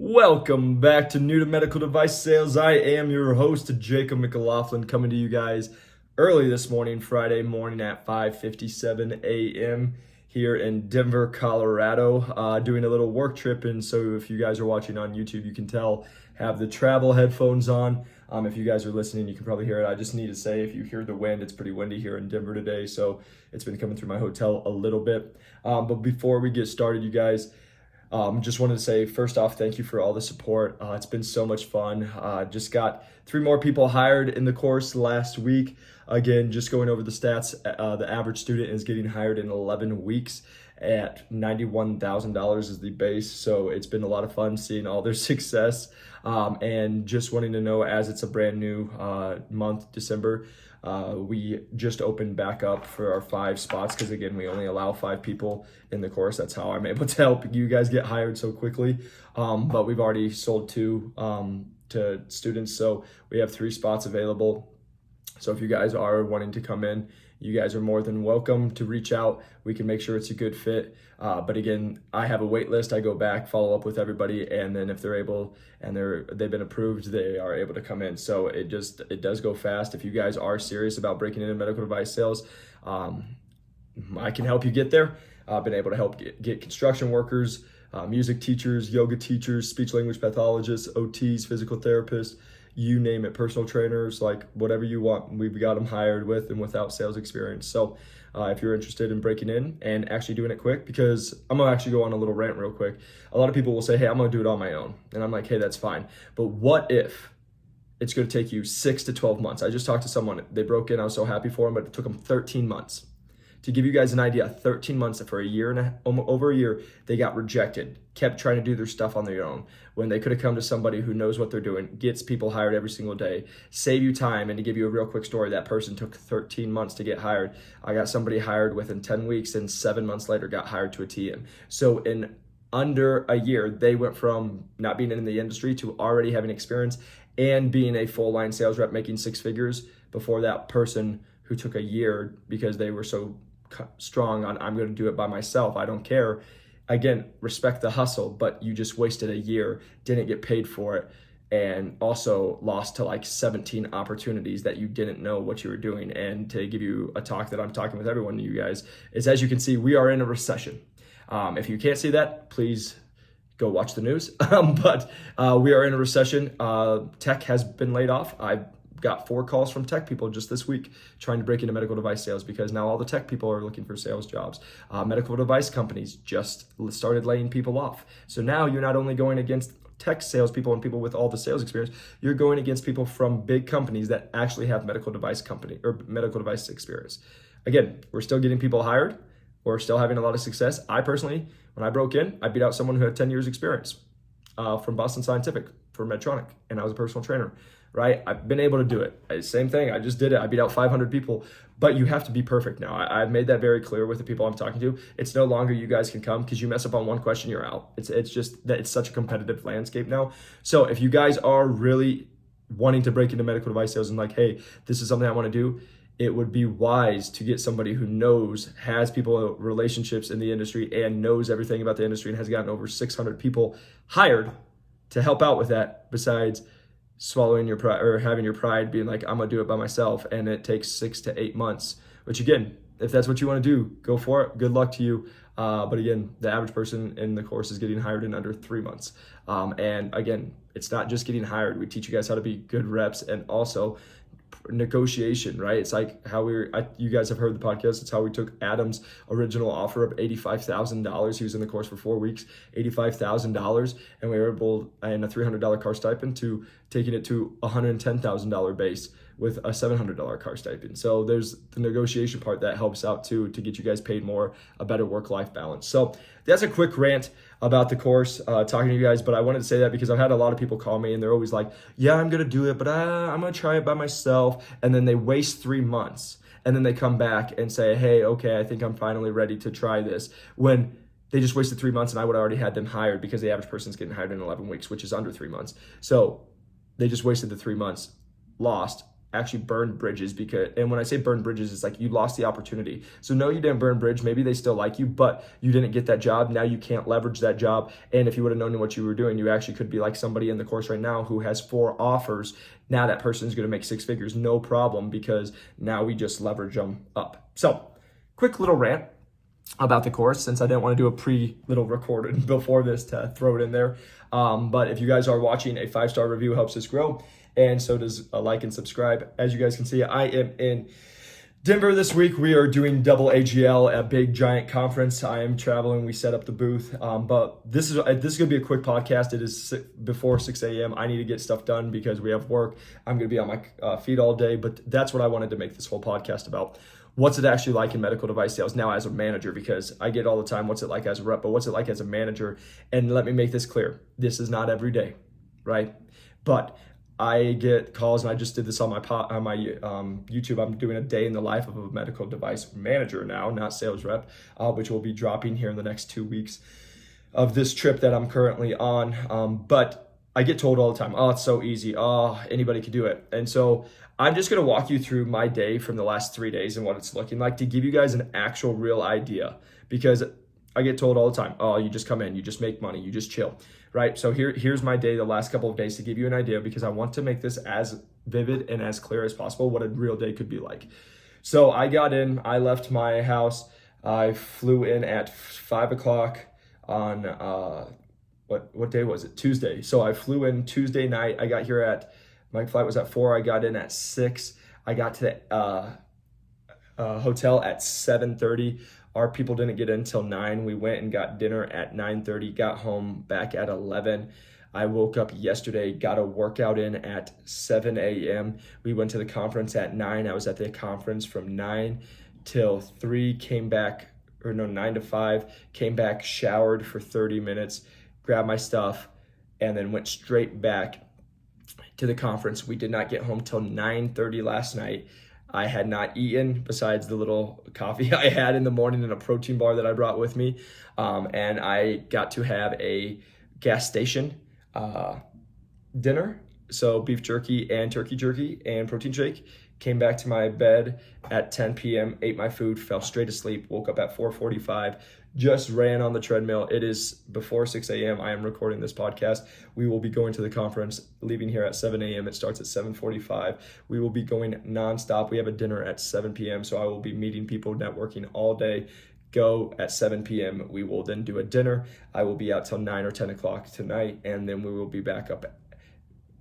Welcome back to New to Medical Device Sales. I am your host, Jacob McLaughlin, coming to you guys early this morning, Friday morning at 5:57 a.m. here in Denver, Colorado, doing a little work trip. And so if you guys are watching on YouTube, you can tell, have the travel headphones on. If you guys are listening, you can probably hear it. I just need to say, if you hear the wind, it's pretty windy here in Denver today, so it's been coming through my hotel a little bit. But before we get started, you guys, just wanted to say, first off, thank you for all the support. It's been so much fun. Just got 3 more people hired in the course last week. Again, just going over the stats, the average student is getting hired in 11 weeks at $91,000 is the base. So it's been a lot of fun seeing all their success, and just wanting to know, as it's a brand new month, December, we just opened back up for our 5 spots because, again, we only allow 5 people in the course. That's how I'm able to help you guys get hired so quickly. But we've already sold 2 to students, so we have 3 spots available. So if you guys are wanting to come in, you guys are more than welcome to reach out. We can make sure it's a good fit. But again, I have a wait list. I go back, follow up with everybody, and then if they're able and they've been approved, they are able to come in. So it does go fast. If you guys are serious about breaking into medical device sales, I can help you get there. I've been able to help get construction workers, music teachers, yoga teachers, speech language pathologists, OTs, physical therapists, you name it, personal trainers, like whatever you want, we've got them hired with and without sales experience. So if you're interested in breaking in and actually doing it quick, because I'm gonna actually go on a little rant real quick. A lot of people will say, hey, I'm gonna do it on my own. And I'm like, hey, that's fine. But what if it's gonna take you 6 to 12 months? I just talked to someone, they broke in, I was so happy for them, but it took them 13 months. To give you guys an idea, 13 months, for over a year, they got rejected, kept trying to do their stuff on their own when they could have come to somebody who knows what they're doing, gets people hired every single day, save you time. And to give you a real quick story, that person took 13 months to get hired. I got somebody hired within 10 weeks and 7 months later got hired to a TM. So in under a year, they went from not being in the industry to already having experience and being a full line sales rep making 6 figures before that person who took a year because they were so strong on, I'm going to do it by myself, I don't care. Again, respect the hustle, but you just wasted a year, didn't get paid for it, and also lost to like 17 opportunities that you didn't know what you were doing. And to give you a talk that I'm talking with everyone, you guys, is, as you can see, we are in a recession. If you can't see that, please go watch the news. But we are in a recession. Tech has been laid off. I've got 4 calls from tech people just this week trying to break into medical device sales because now all the tech people are looking for sales jobs. Medical device companies just started laying people off. So now you're not only going against tech salespeople and people with all the sales experience, you're going against people from big companies that actually have medical device experience. Again, we're still getting people hired. We're still having a lot of success. I personally, when I broke in, I beat out someone who had 10 years experience from Boston Scientific for Medtronic, and I was a personal trainer. Right? I've been able to do it. Same thing. I just did it. I beat out 500 people, but you have to be perfect now. I've made that very clear with the people I'm talking to. It's no longer you guys can come because you mess up on one question, you're out. It's just that it's such a competitive landscape now. So if you guys are really wanting to break into medical device sales and like, hey, this is something I want to do, it would be wise to get somebody who knows, has people, relationships in the industry, and knows everything about the industry and has gotten over 600 people hired to help out with that, besides swallowing your pride or having your pride being like, I'm gonna do it by myself, and it takes 6 to 8 months, which again, if that's what you want to do, go for it. Good luck to you. But again, the average person in the course is getting hired in under 3 months. And again, it's not just getting hired. We teach you guys how to be good reps and also negotiation, right? It's like how you guys have heard the podcast. It's how we took Adam's original offer of $85,000. He was in the course for 4 weeks, $85,000, and we were able, and a $300 car stipend, to taking it to $110,000 base with a $700 car stipend. So there's the negotiation part that helps out too, to get you guys paid more, a better work-life balance. So that's a quick rant about the course, talking to you guys, but I wanted to say that because I've had a lot of people call me and they're always like, yeah, I'm going to do it, but I'm going to try it by myself. And then they waste 3 months and then they come back and say, hey, okay, I think I'm finally ready to try this, when they just wasted 3 months and I would have already had them hired, because the average person's getting hired in 11 weeks, which is under 3 months. So they just wasted the 3 months, lost, actually burned bridges, and when I say burn bridges, it's like you lost the opportunity. So no, you didn't burn bridge. Maybe they still like you, but you didn't get that job. Now you can't leverage that job. And if you would have known what you were doing, you actually could be like somebody in the course right now who has 4 offers. Now that person's going to make 6 figures, no problem, because now we just leverage them up. So quick little rant about the course, since I didn't want to do a little recorded before this to throw it in there. But if you guys are watching, a 5-star review helps us grow, and so does a like and subscribe. As you guys can see, I am in Denver this week. We are doing double AGL, a big giant conference. I am traveling. We set up the booth, but this is going to be a quick podcast. It is before 6 a.m. I need to get stuff done because we have work. I'm going to be on my feet all day, but that's what I wanted to make this whole podcast about. What's it actually like in medical device sales now as a manager? Because I get all the time, what's it like as a rep, but what's it like as a manager? And let me make this clear. This is not every day, right? But I get calls, and I just did this on my YouTube. I'm doing a day in the life of a medical device manager now, not sales rep, which will be dropping here in the next 2 weeks of this trip that I'm currently on. But I get told all the time, oh, it's so easy. Oh, anybody could do it. And so I'm just going to walk you through my day from the last 3 days and what it's looking like to give you guys an actual real idea, because I get told all the time, oh, you just come in, you just make money, you just chill, right? So here's my day the last couple of days to give you an idea, because I want to make this as vivid and as clear as possible what a real day could be like. So I got in, I left my house, I flew in at 5 o'clock on, what day was it? Tuesday. So I flew in Tuesday night. I got here my flight was at 4. I got in at 6. I got to the hotel at 7:30. Our people didn't get in until 9. We went and got dinner at 9:30, got home back at 11. I woke up yesterday, got a workout in at 7 a.m. We went to the conference at 9. I was at the conference from 9 till 3, 9 to 5, came back, showered for 30 minutes, grabbed my stuff, and then went straight back to the conference. We did not get home till 9:30 last night. I had not eaten besides the little coffee I had in the morning and a protein bar that I brought with me. And I got to have a gas station dinner. So beef jerky and turkey jerky and protein shake. Came back to my bed at 10 p.m., ate my food, fell straight asleep, woke up at 4:45, just ran on the treadmill. It is before 6 a.m. I am recording this podcast. We will be going to the conference, leaving here at 7 a.m. It starts at 7:45. We will be going nonstop. We have a dinner at 7 p.m., so I will be meeting people, networking all day. Go at 7 p.m. We will then do a dinner. I will be out till 9 or 10 o'clock tonight, and then we will be back up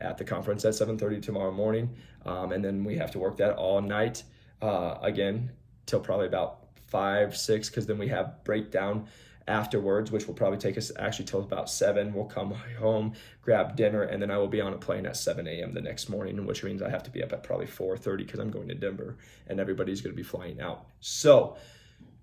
at the conference at 7:30 tomorrow morning. And then we have to work that all night again till probably about 5, 6, because then we have breakdown afterwards, which will probably take us actually till about 7. We'll come home, grab dinner, and then I will be on a plane at 7 a.m. the next morning, which means I have to be up at probably 4:30 because I'm going to Denver and everybody's going to be flying out. So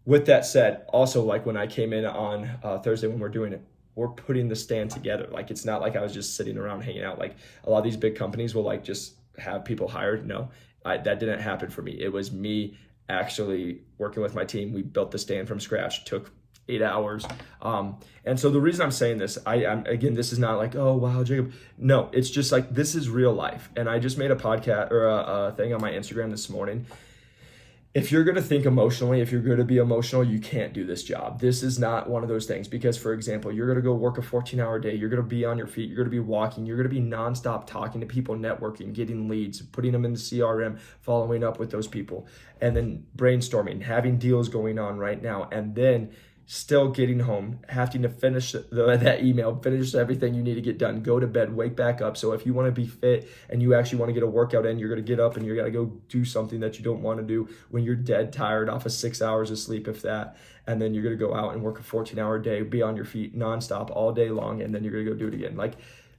with that said, also like when I came in on Thursday when we're doing it, we're putting the stand together. Like, it's not like I was just sitting around hanging out. Like a lot of these big companies will like just have people hired. No, that didn't happen for me. It was me actually working with my team. We built the stand from scratch, took 8 hours. And so the reason I'm saying this, I'm again, this is not like, oh, wow, Jacob. No, it's just like, this is real life. And I just made a podcast or a thing on my Instagram this morning. If you're going to think emotionally, if you're going to be emotional, you can't do this job. This is not one of those things because, for example, you're going to go work a 14-hour day. You're going to be on your feet. You're going to be walking. You're going to be nonstop talking to people, networking, getting leads, putting them in the CRM, following up with those people, and then brainstorming, having deals going on right now, and then still getting home, having to finish that email, finish everything you need to get done, go to bed, wake back up. So if you want to be fit and you actually want to get a workout in, you're going to get up and you're going to go do something that you don't want to do when you're dead tired off of 6 hours of sleep, if that. And then you're going to go out and work a 14-hour day, be on your feet nonstop all day long, and then you're going to go do it again. Like,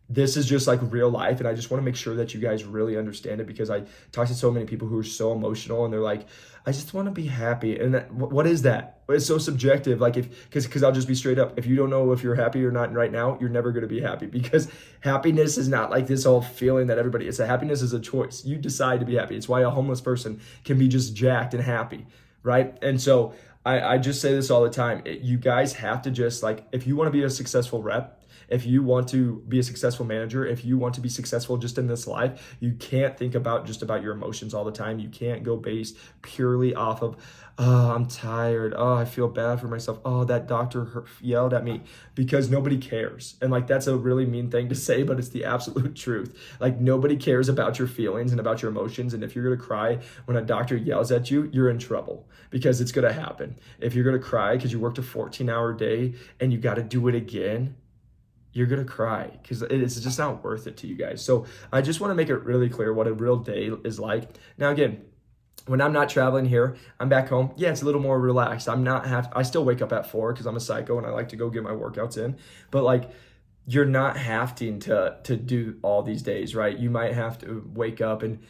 this is just like real life, and I just want to make sure that you guys really understand it, because I talk to so many people who are so emotional and they're like, I just want to be happy. And what is that? It's so subjective. Like, because I'll just be straight up. If you don't know if you're happy or not right now, you're never going to be happy, because happiness is not like this whole feeling that everybody, it's a happiness is a choice. You decide to be happy. It's why a homeless person can be just jacked and happy, right? And so I just say this all the time. You guys have to just, like, if you want to be a successful rep, If you want to be a successful manager, if you want to be successful just in this life, you can't think about just about your emotions all the time. You can't go based purely off of, oh, I'm tired. Oh, I feel bad for myself. Oh, that doctor yelled at me, because nobody cares. And like, that's a really mean thing to say, but it's the absolute truth. Like, nobody cares about your feelings and about your emotions. And if you're going to cry when a doctor yells at you, you're in trouble, because it's going to happen. If you're going to cry because you worked a 14-hour day and you got to do it again, you're going to cry, because it's just not worth it to you guys. So I just want to make it really clear what a real day is like. Now, again, when I'm not traveling here, I'm back home. Yeah, it's a little more relaxed. I still wake up at 4 because I'm a psycho and I like to go get my workouts in. But like, you're not having to do all these days, right? You might have to wake up and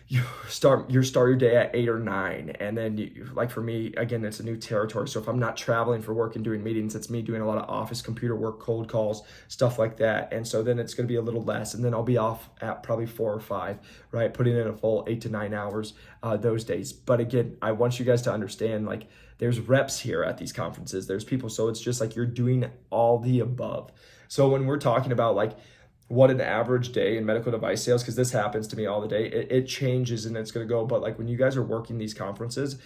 you start your day at 8 or 9, and then like for me, again, it's a new territory. So if I'm not traveling for work and doing meetings, it's me doing a lot of office computer work, cold calls, stuff like that. And so then it's going to be a little less, and then I'll be off at probably 4 or 5, right? Putting in a full 8 to 9 hours those days. But again, I want you guys to understand, like, there's reps here at these conferences. There's people, so it's just like you're doing all the above. So when we're talking about like what an average day in medical device sales, because this happens to me all the day, it changes and it's going to go. But like, when you guys are working these conferences,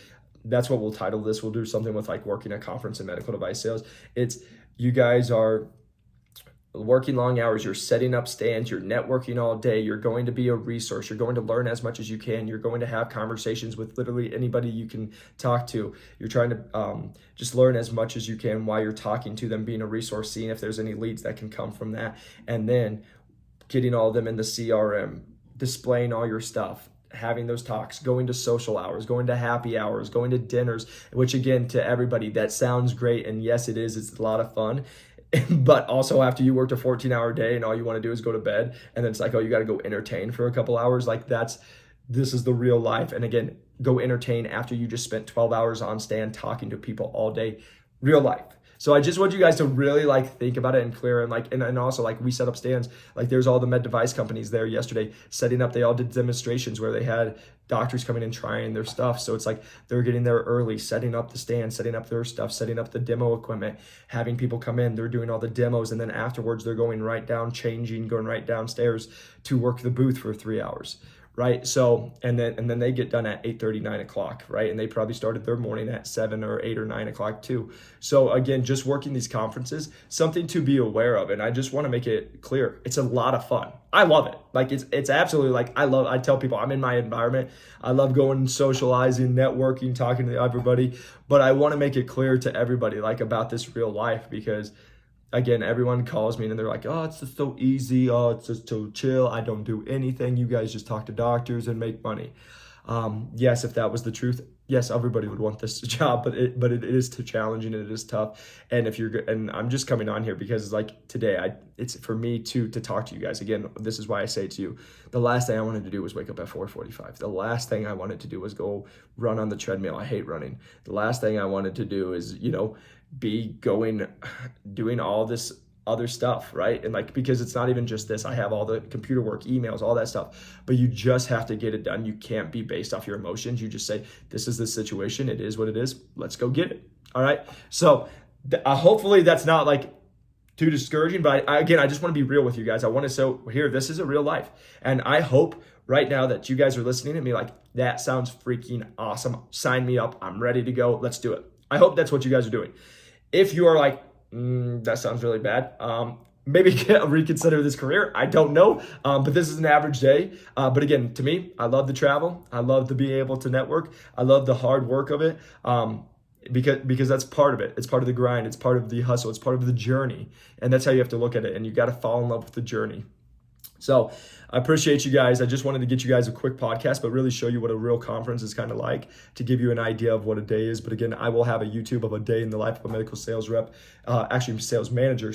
that's what we'll title this. We'll do something with like working a conference in medical device sales. It's, you guys are working long hours, you're setting up stands, you're networking all day, you're going to be a resource, you're going to learn as much as you can, you're going to have conversations with literally anybody you can talk to, you're trying to just learn as much as you can while you're talking to them, being a resource, seeing if there's any leads that can come from that, and then getting all of them in the CRM, displaying all your stuff, having those talks, going to social hours, going to happy hours, going to dinners, which again, to everybody, that sounds great. And yes, it is. It's a lot of fun. But also, after you worked a 14-hour day and all you want to do is go to bed, and then it's like, oh, you got to go entertain for a couple hours. Like, this is the real life. And again, go entertain after you just spent 12 hours on stand talking to people all day. Real life. So I just want you guys to really like think about it and clear, and like, and also like, we set up stands, like there's all the med device companies there yesterday setting up. They all did demonstrations where they had doctors coming and trying their stuff. So it's like they're getting there early, setting up the stand, setting up their stuff, setting up the demo equipment, having people come in, they're doing all the demos. And then afterwards they're going right down, changing, going right downstairs to work the booth for 3 hours. Right. So, and then they get done at 8:30, 9 o'clock, right? And they probably started their morning at 7 or 8 or 9 o'clock too. So again, just working these conferences, something to be aware of. And I just want to make it clear. It's a lot of fun. I love it. Like, it's absolutely like, I tell people I'm in my environment. I love going, socializing, networking, talking to everybody, but I want to make it clear to everybody, like, about this real life, because again, everyone calls me and they're like, oh, it's just so easy. Oh, it's just so chill. I don't do anything. You guys just talk to doctors and make money. Yes, if that was the truth, yes, everybody would want this job, but it is too challenging and it is tough. And if you're good, and I'm just coming on here because like today, it's for me to talk to you guys. Again, this is why I say to you, the last thing I wanted to do was wake up at 4:45. The last thing I wanted to do was go run on the treadmill. I hate running. The last thing I wanted to do is, be doing all this other stuff, right? And like, because it's not even just this, I have all the computer work, emails, all that stuff, but you just have to get it done. You can't be based off your emotions. You just say, this is the situation. It is what it is. Let's go get it. All right. So hopefully that's not like too discouraging, but I just want to be real with you guys. I want to show here, this is a real life. And I hope right now that you guys are listening to me like, that sounds freaking awesome. Sign me up. I'm ready to go. Let's do it. I hope that's what you guys are doing. If you are like, that sounds really bad, maybe reconsider this career. I don't know, but this is an average day. But again, to me, I love the travel. I love to be able to network. I love the hard work of it, because that's part of it. It's part of the grind. It's part of the hustle. It's part of the journey. And that's how you have to look at it. And you got to fall in love with the journey. So I appreciate you guys. I just wanted to get you guys a quick podcast, but really show you what a real conference is kind of like, to give you an idea of what a day is. But again, I will have a YouTube of a day in the life of a medical sales rep, sales manager,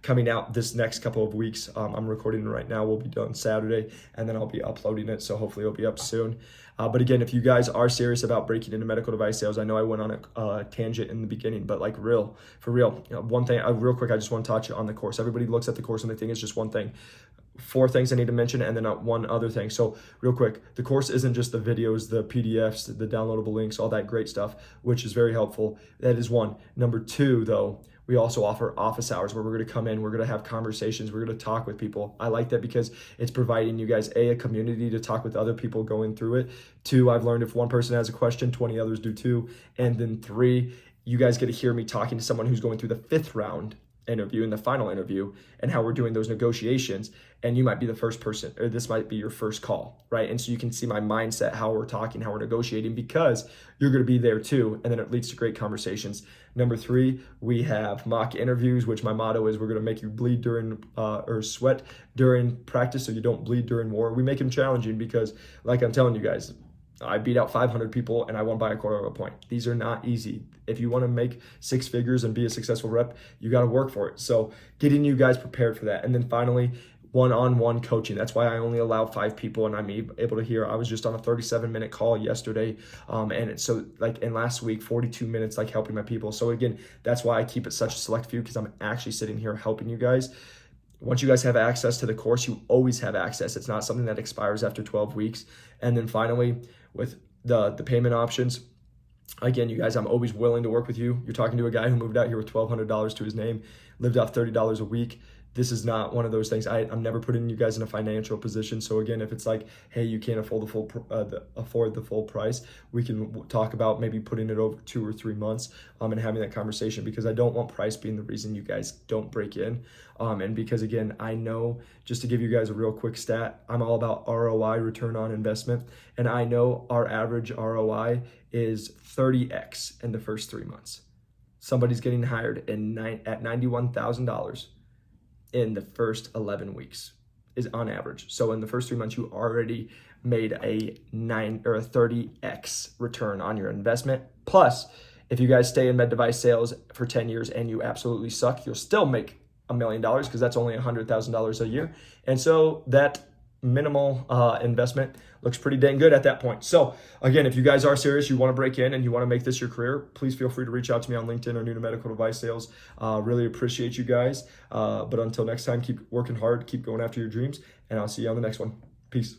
coming out this next couple of weeks. I'm recording it right now. We'll be done Saturday, and then I'll be uploading it. So hopefully it'll be up soon. But again, if you guys are serious about breaking into medical device sales, I know I went on a tangent in the beginning, but like for real, one thing, real quick, I just want to touch on the course. Everybody looks at the course and they think it's just one thing. 4 things I need to mention, and then one other thing. So real quick, the course isn't just the videos, the PDFs, the downloadable links, all that great stuff, which is very helpful. That is one. Number 2, though, we also offer office hours where we're going to come in, we're going to have conversations, we're going to talk with people. I like that because it's providing you guys a community to talk with other people going through it. 2, I've learned if one person has a question, 20 others do too. And then 3, you guys get to hear me talking to someone who's going through the 5th round interview and the final interview and how we're doing those negotiations. And you might be the first person, or this might be your first call, right? And so you can see my mindset, how we're talking, how we're negotiating, because you're going to be there too. And then it leads to great conversations. Number 3, we have mock interviews, which my motto is we're going to make you bleed during or sweat during practice so you don't bleed during war. We make them challenging because, like I'm telling you guys, I beat out 500 people and I won by a quarter of a point. These are not easy. If you want to make 6 figures and be a successful rep, you got to work for it. So getting you guys prepared for that. And then finally, one-on-one coaching. That's why I only allow 5 people and I'm able to hear. I was just on a 37-minute call yesterday. And last week, 42 minutes, like helping my people. So again, that's why I keep it such a select few, because I'm actually sitting here helping you guys. Once you guys have access to the course, you always have access. It's not something that expires after 12 weeks. And then finally, with the payment options, again, you guys, I'm always willing to work with you. You're talking to a guy who moved out here with $1,200 to his name, lived off $30 a week. This is not one of those things. I'm never putting you guys in a financial position. So again, if it's like, hey, you can't afford the full price, we can talk about maybe putting it over 2 or 3 months and having that conversation, because I don't want price being the reason you guys don't break in. And because again, I know, just to give you guys a real quick stat, I'm all about ROI, return on investment. And I know our average ROI is 30x in the first 3 months. Somebody's getting hired at $91,000 in the first 11 weeks is on average. So in the first 3 months, you already made a 30x return on your investment. Plus, if you guys stay in med device sales for 10 years and you absolutely suck, you'll still make $1 million, because that's only $100,000 a year. And so that minimal investment looks pretty dang good at that point. So again, if you guys are serious, you want to break in and you want to make this your career, please feel free to reach out to me on LinkedIn or New to Medical Device Sales. Really appreciate you guys. But until next time, keep working hard, keep going after your dreams, and I'll see you on the next one. Peace.